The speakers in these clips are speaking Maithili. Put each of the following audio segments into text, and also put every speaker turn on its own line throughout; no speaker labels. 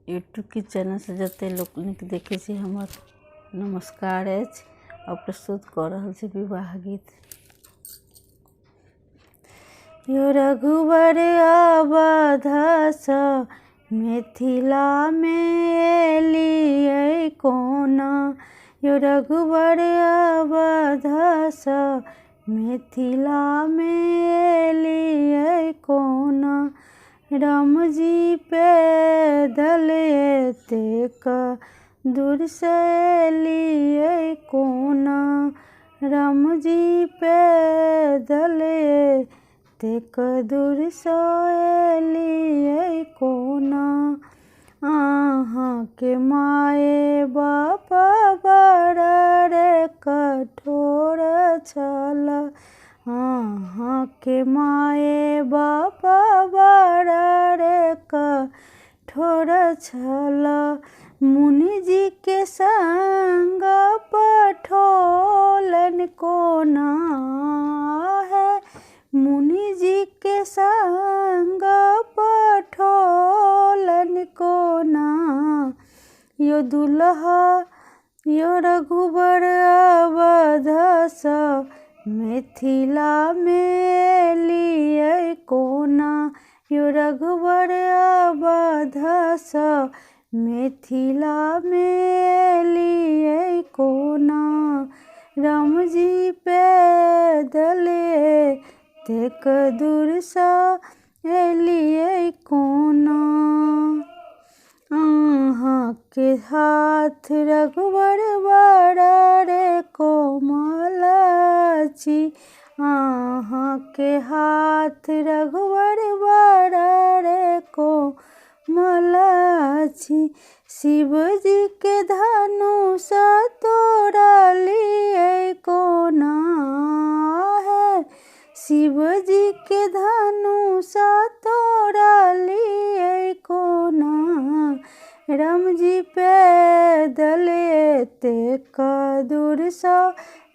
यूट्यूब के चैनल से जते लोग देखे छी हमर नमस्कार अछि और प्रस्तुत कर रहल छी विवाह गीत। यो रघुवर अवधस मिथिला में एलियै कोना, यो रघुवर अवधस मिथिला में एलियै कोना, राम जी पैदल एतेक दूर से एलियै कोना, राम जी पैदल एतेक दूर से एलियै कोना, अहाँके माए बाप बड़ रे कठोर छल, अहाँके माए बाप बड़ रे कठोर छल, मुनि जी के संग पठौलन कोना है, मुनि जी के संग पठौलन कोना, यो दुल्हा यो रघुवर अवधस मिथिला में एलियै कोना, यो रघुवर अवधस मिथिला में एलियै कोना, राम जी पैदल एतेक दूर से एलियै कोना, अहाँके हाथ रघुवर बड़ रे कोमल अछि, अहाँके हाथ रघुवर बड़ रे कोमल अछि, शिव जी के धनुष तोड़लियै कोना है, शिव जी के धनुष तोड़लियै कोना, राम जी पैदल एतेक दूर से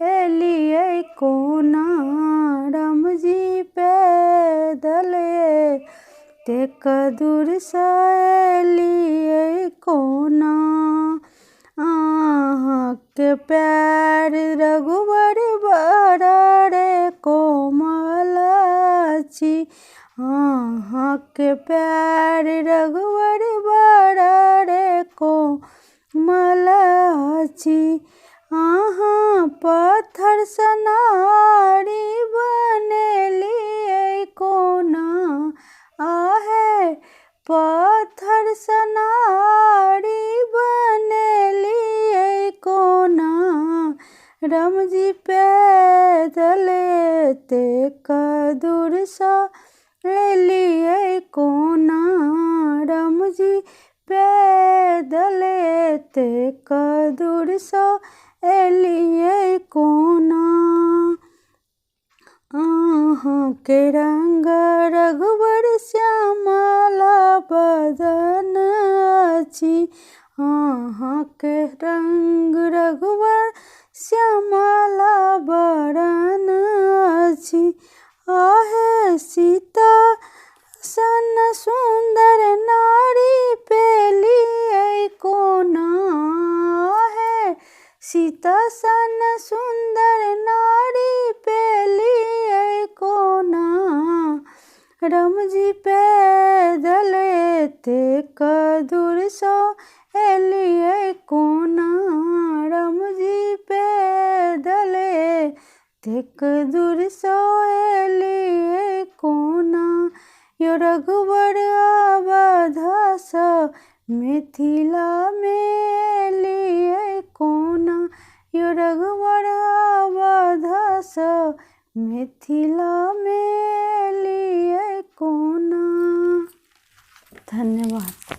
एलियै कोना, राम जी पैदल एतेक दूर से एलियै कोना, अहाँके पैर रघुवर बड़ रे कोमल अछि, अहाँके पैर रघुवर बड़ रे कोमल अछि, अहाँ पत्थर सँ नारी बनेलियै कोना आहे, पत्थर सँ नारी बनेलियै कोना, राम जी पैदल एतेक दूर से एलियै कोना, राम जी पैदल एतेक दूर से एलियै कोना, अहाँके रंग रघुवर श्यामला बदन अछि, अहाँके रंग रघुवर श्यामला बदन अछि, आहे सीता सन सुंदर नारी पेलियै कोना है, सीता सन सुंदर नारी पेलियै कोना, राम जी पैदल एतेक दूर से एलियै कोना, राम जी पैदल एतेक दूर से एलियै कोना, यो रघुवर अवधस मिथिला में एलियै कोना, यो रघुवर अवधस मिथिला में एलियै कोना। धन्यवाद।